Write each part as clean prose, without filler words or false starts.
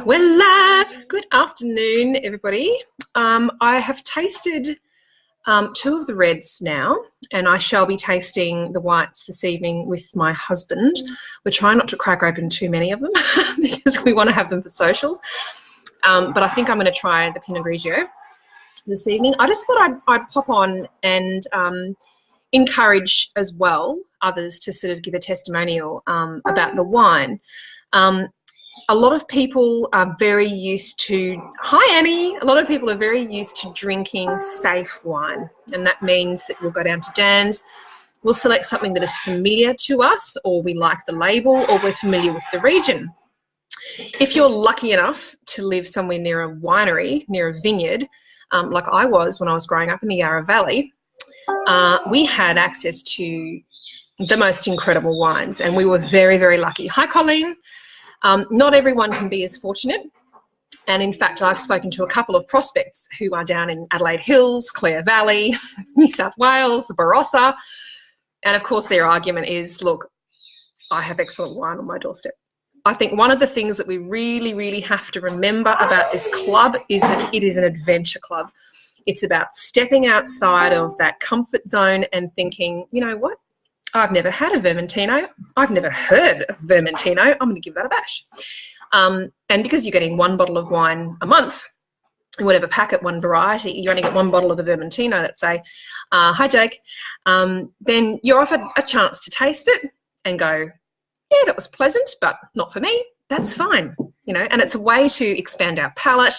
we're live. Good afternoon, everybody. I have tasted two of the reds now, and I shall be tasting the whites this evening with my husband. We're trying not to crack open too many of them because we want to have them for socials. But I think I'm going to try the Pinot Grigio this evening. I just thought I'd pop on and encourage as well others to sort of give a testimonial about the wine. A lot of people are very used to, hi Annie, a lot of people are very used to drinking safe wine, and that means that we'll go down to Dan's, we'll select something that is familiar to us, or we like the label, or we're familiar with the region. If you're lucky enough to live somewhere near a winery, near a vineyard, like I was when I was growing up in the Yarra Valley, we had access to the most incredible wines, and we were very, very lucky. Hi Colleen. Not everyone can be as fortunate, and in fact I've spoken to a couple of prospects who are down in Adelaide Hills, Clare Valley, New South Wales, the Barossa, and of course their argument is, look, I have excellent wine on my doorstep. I think one of the things that we really, really have to remember about this club is that it is an adventure club. It's about stepping outside of that comfort zone and thinking, you know what? I've never had a Vermentino. I've never heard of Vermentino. I'm going to give that a bash. And because you're getting one bottle of wine a month, whatever packet, one variety, you only get one bottle of the Vermentino, let's say, hi Jake, then you're offered a chance to taste it and go, yeah, that was pleasant, but not for me. That's fine, you know, and it's a way to expand our palate,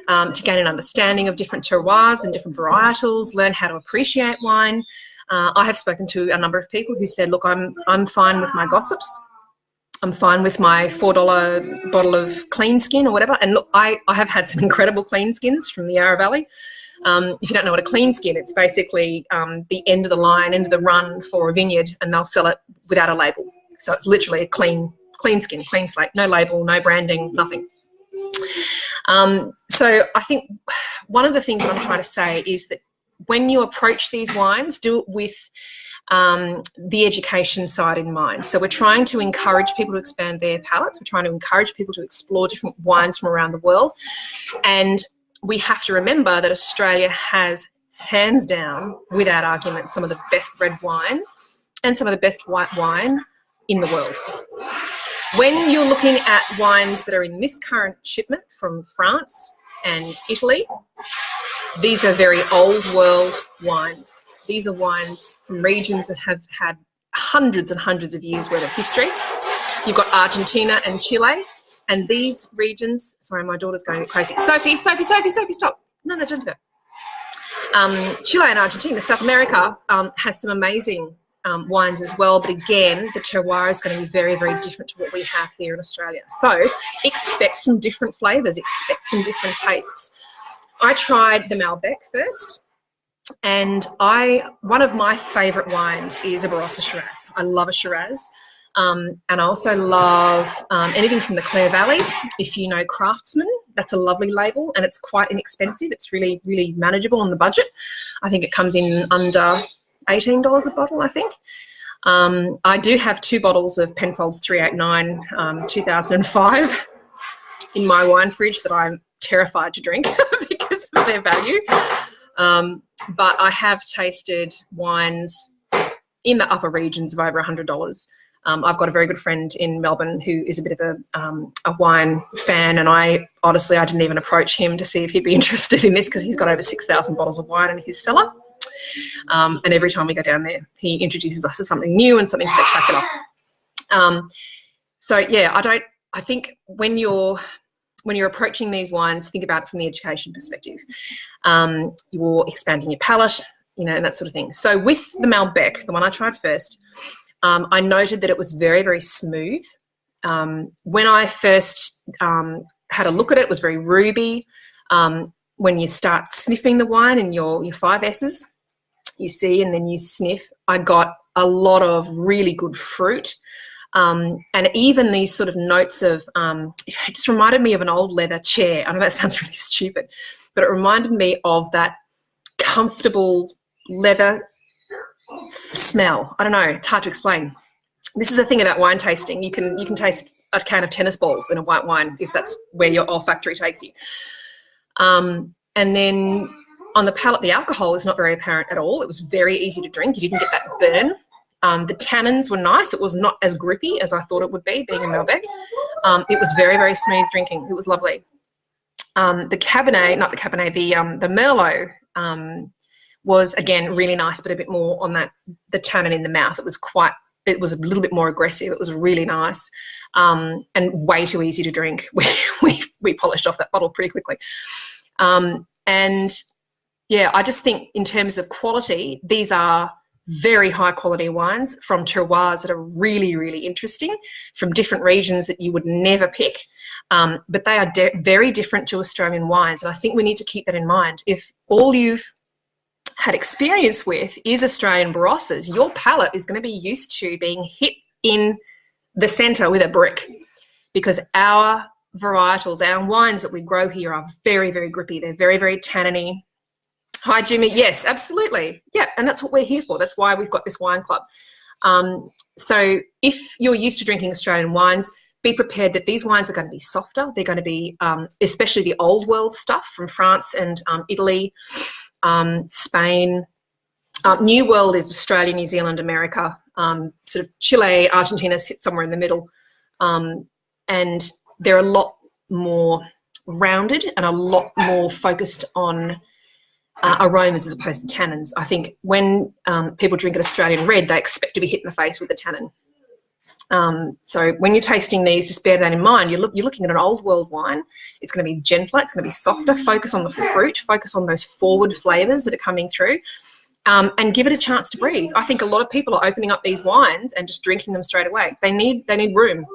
to gain an understanding of different terroirs and different varietals, learn how to appreciate wine. I have spoken to a number of people who said, look, I'm fine with my gossips. I'm fine with my $4 bottle of clean skin or whatever. And look, I have had some incredible clean skins from the Yarra Valley. If you don't know what a clean skin, it's basically the end of the line, end of the run for a vineyard, and they'll sell it without a label. So it's literally a clean skin, clean slate, no label, no branding, nothing. So I think one of the things I'm trying to say is that when you approach these wines, do it with the education side in mind. So we're trying to encourage people to expand their palates. We're trying to encourage people to explore different wines from around the world. And we have to remember that Australia has, hands down, without argument, some of the best red wine and some of the best white wine in the world. When you're looking at wines that are in this current shipment from France and Italy, these are very old world wines. These are wines from regions that have had hundreds and hundreds of years worth of history. You've got Argentina and Chile, and these regions, sorry, my daughter's going crazy. Sophie, stop. No, don't do that. Chile and Argentina, South America, has some amazing wines as well, but again, the terroir is going to be very, very different to what we have here in Australia. So expect some different flavours, expect some different tastes. I tried the Malbec first, and one of my favourite wines is a Barossa Shiraz. I love a Shiraz, and I also love anything from the Clare Valley. If you know Craftsman, that's a lovely label, and it's quite inexpensive. It's really, really manageable on the budget. I think it comes in under $18 a bottle, I think. I do have 2 bottles of Penfolds 389 2005 in my wine fridge that I'm terrified to drink because of their value. But I have tasted wines in the upper regions of over $100. I've got a very good friend in Melbourne who is a bit of a wine fan, and I didn't even approach him to see if he'd be interested in this because he's got over 6,000 bottles of wine in his cellar. And every time we go down there, he introduces us to something new and something spectacular. So yeah, I think when you're approaching these wines, think about it from the education perspective. You're expanding your palate, you know, and that sort of thing. So with the Malbec, the one I tried first, I noted that it was very, very smooth. When I first had a look at it, it was very ruby. When you start sniffing the wine in your 5 S's, you see, and then you sniff, I got a lot of really good fruit. And even these sort of notes of, it just reminded me of an old leather chair. I know that sounds really stupid, but it reminded me of that comfortable leather smell. I don't know, it's hard to explain. This is the thing about wine tasting. You can taste a can of tennis balls in a white wine, if that's where your olfactory takes you. And then on the palate, the alcohol is not very apparent at all. It was very easy to drink. You didn't get that burn. The tannins were nice. It was not as grippy as I thought it would be, being a Malbec. It was very, very smooth drinking. It was lovely. The Merlot was, again, really nice, but a bit more on the tannin in the mouth. It was a little bit more aggressive. It was really nice, and way too easy to drink. We polished off that bottle pretty quickly. And yeah, I just think in terms of quality, these are very high quality wines from terroirs that are really, really interesting, from different regions that you would never pick. But they are very different to Australian wines. And I think we need to keep that in mind. If all you've had experience with is Australian Barosas, your palate is going to be used to being hit in the centre with a brick, because our varietals, our wines that we grow here are very, very grippy. They're very, very tanniny. Hi, Jimmy. Yes, absolutely. Yeah, and that's what we're here for. That's why we've got this wine club. So if you're used to drinking Australian wines, be prepared that these wines are going to be softer. They're going to be, especially the old world stuff from France and Italy, Spain. New world is Australia, New Zealand, America. Sort of Chile, Argentina sit somewhere in the middle. And they're a lot more rounded and a lot more focused on aromas as opposed to tannins. I think when people drink an Australian red, they expect to be hit in the face with a tannin. So when you're tasting these, just bear that in mind. You're looking at an old world wine. It's going to be gentler. It's going to be softer. Focus on the fruit. Focus on those forward flavours that are coming through, and give it a chance to breathe. I think a lot of people are opening up these wines and just drinking them straight away. They need room.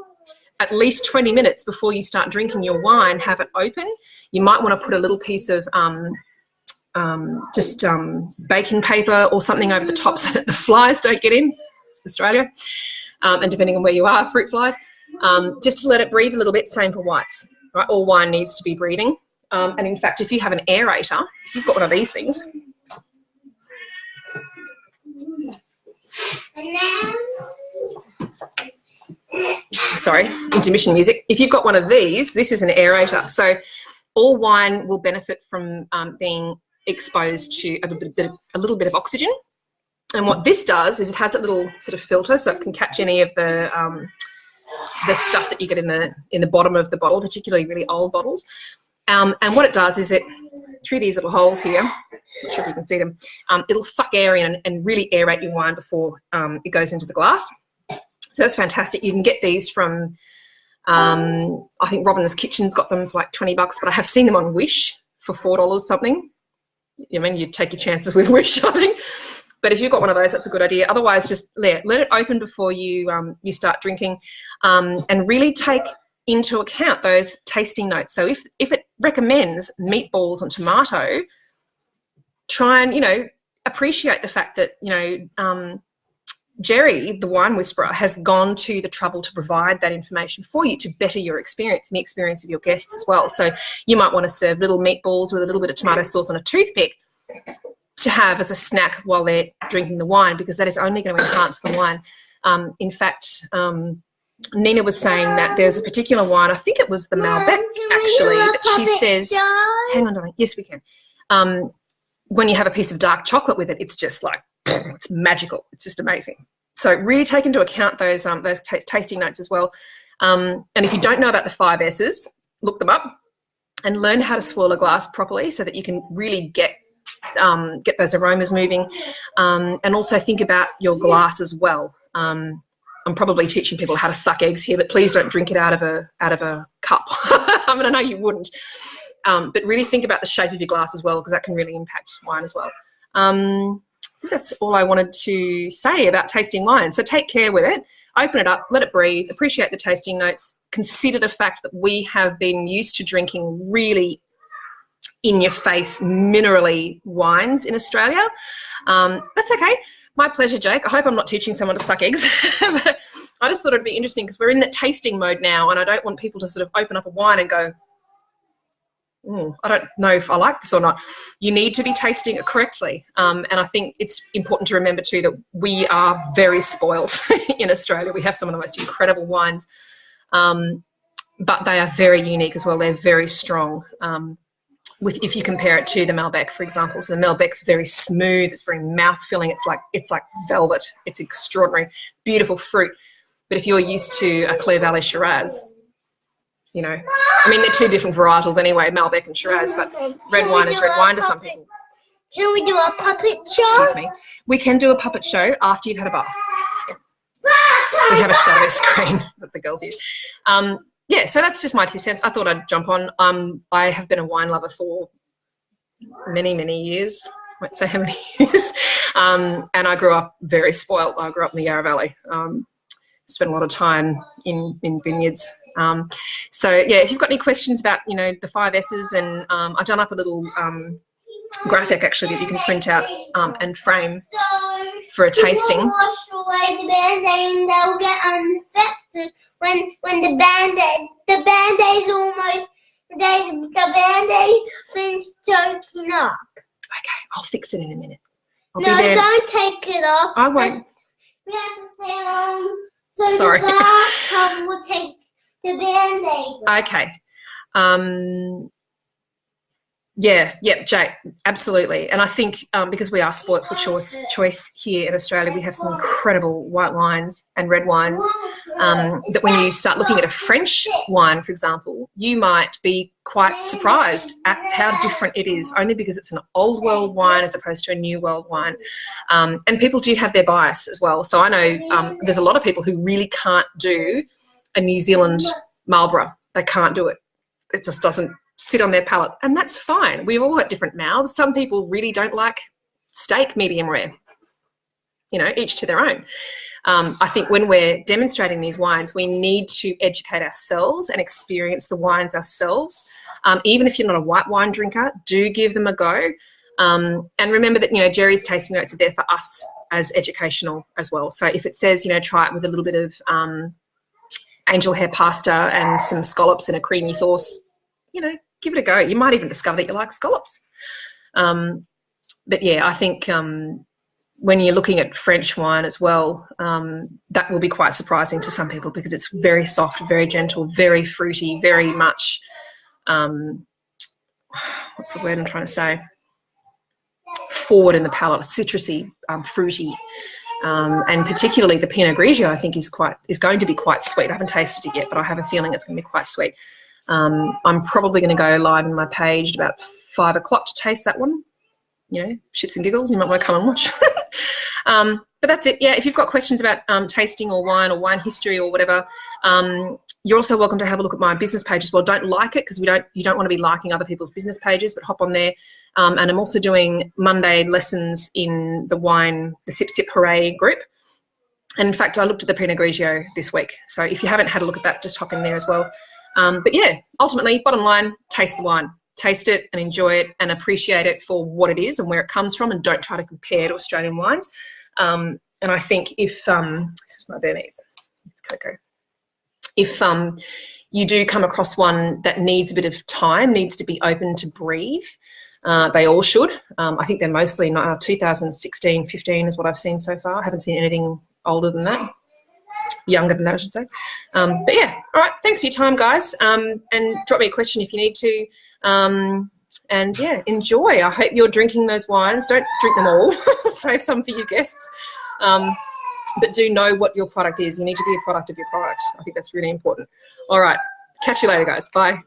At least 20 minutes before you start drinking your wine, have it open. You might want to put a little piece of baking paper or something over the top so that the flies don't get in, Australia, and depending on where you are, fruit flies, just to let it breathe a little bit. Same for whites, right? All wine needs to be breathing. And in fact, if you have an aerator, if you've got one of these things, sorry, intermission music. If you've got one of these, this is an aerator. So all wine will benefit from being exposed to a little bit of oxygen. And what this does is it has a little sort of filter, so it can catch any of the stuff that you get in the bottom of the bottle, particularly really old bottles. And what it does is it, through these little holes here, not sure if you can see them, it'll suck air in and really aerate your wine before it goes into the glass. So that's fantastic. You can get these from, I think Robin's Kitchen's got them for like $20, but I have seen them on Wish for $4 something. I mean, you take your chances with Wish, I think. But if you've got one of those, that's a good idea. Otherwise, just let it open before you start drinking, and really take into account those tasting notes. So if it recommends meatballs and tomato, try and, appreciate the fact that, Jerry, the wine whisperer, has gone to the trouble to provide that information for you to better your experience and the experience of your guests as well. So you might want to serve little meatballs with a little bit of tomato sauce on a toothpick to have as a snack while they're drinking the wine, because that is only going to enhance the wine. In fact, Nina was saying that there's a particular wine, I think it was the Malbec actually, that she says, hang on darling, yes we can. When you have a piece of dark chocolate with it, it's just like, it's magical. It's just amazing. So really take into account those tasting notes as well. And if you don't know about the 5 S's, look them up and learn how to swirl a glass properly so that you can really get those aromas moving. And also think about your glass as well. I'm probably teaching people how to suck eggs here, but please don't drink it out of a cup. I mean, I know you wouldn't, but really think about the shape of your glass as well, because that can really impact wine as well. I think that's all I wanted to say about tasting wine. So take care with it, open it up, let it breathe, appreciate the tasting notes, consider the fact that we have been used to drinking really in-your-face, minerally wines in Australia. That's okay. My pleasure, Jake. I hope I'm not teaching someone to suck eggs. But I just thought it'd be interesting because we're in the tasting mode now, and I don't want people to sort of open up a wine and go, I don't know if I like this or not. You need to be tasting it correctly. And I think it's important to remember too that we are very spoiled in Australia. We have some of the most incredible wines. But they are very unique as well. They're very strong. If you compare it to the Malbec, for example, so the Malbec's very smooth. It's very mouth-filling. It's like velvet. It's extraordinary, beautiful fruit. But if you're used to a Clare Valley Shiraz, you know, I mean, they're two different varietals anyway, Malbec and Shiraz, but red wine is red wine to some people. Can we do a puppet show? Excuse me. We can do a puppet show after you've had a bath. We have a shadow screen that the girls use. Yeah, so that's just my 2 cents. I thought I'd jump on. I have been a wine lover for many, many years. I won't say how many years. And I grew up very spoilt. I grew up in the Yarra Valley. Spent a lot of time in vineyards. So yeah, if you've got any questions about, you know, the 5 S's, and I've done up a little graphic actually that you can print out and frame for a tasting. Wash away the Band-Aid and they'll get infected when the Band-Aid's almost, the Band-Aid's finished choking up. Okay, I'll fix it in a minute. No, don't take it off. I won't. We have to stay on. So Sorry. the bathtub will take the Band-Aid. Okay. Yeah, Jake, absolutely. And I think because we are spoilt for choice here in Australia, we have some incredible white wines and red wines that when you start looking at a French wine, for example, you might be quite surprised at how different it is, only because it's an old world wine as opposed to a new world wine. And people do have their bias as well. So I know there's a lot of people who really can't do a New Zealand Marlborough. They can't do it. It just doesn't sit on their palate, and that's fine. We've all got different mouths. Some people really don't like steak medium rare, you know, each to their own. I think when we're demonstrating these wines, we need to educate ourselves and experience the wines ourselves. Even if you're not a white wine drinker, do give them a go. And remember that, you know, Jerry's tasting notes are there for us as educational as well. So if it says, you know, try it with a little bit of angel hair pasta and some scallops and a creamy sauce, you know, give it a go. You might even discover that you like scallops. But yeah, I think when you're looking at French wine as well, that will be quite surprising to some people because it's very soft, very gentle, very fruity, very much, what's the word I'm trying to say? Forward in the palate, citrusy, fruity. And particularly the Pinot Grigio, I think is going to be quite sweet. I haven't tasted it yet, but I have a feeling it's going to be quite sweet. I'm probably going to go live on my page at about 5 o'clock to taste that one. You know, shits and giggles, you might want to come and watch. But that's it. Yeah, if you've got questions about tasting or wine history or whatever, you're also welcome to have a look at my business page as well. Don't like it because you don't want to be liking other people's business pages, but hop on there. And I'm also doing Monday lessons in the Sip Sip Hooray group. And in fact, I looked at the Pinot Grigio this week. So if you haven't had a look at that, just hop in there as well. But yeah, ultimately, bottom line, taste the wine. Taste it and enjoy it and appreciate it for what it is and where it comes from, and don't try to compare to Australian wines. And I think if, this is my Burmese, it's cocoa. If you do come across one that needs a bit of time, needs to be open to breathe, they all should. I think they're mostly 2016, 15 is what I've seen so far. I haven't seen anything older than that. Younger than that, I should say. But yeah, all right, thanks for your time, guys. And drop me a question if you need to. And yeah, enjoy. I hope you're drinking those wines. Don't drink them all. Save some for your guests. But do know what your product is. You need to be a product of your product. I think that's really important. All right, catch you later, guys. Bye.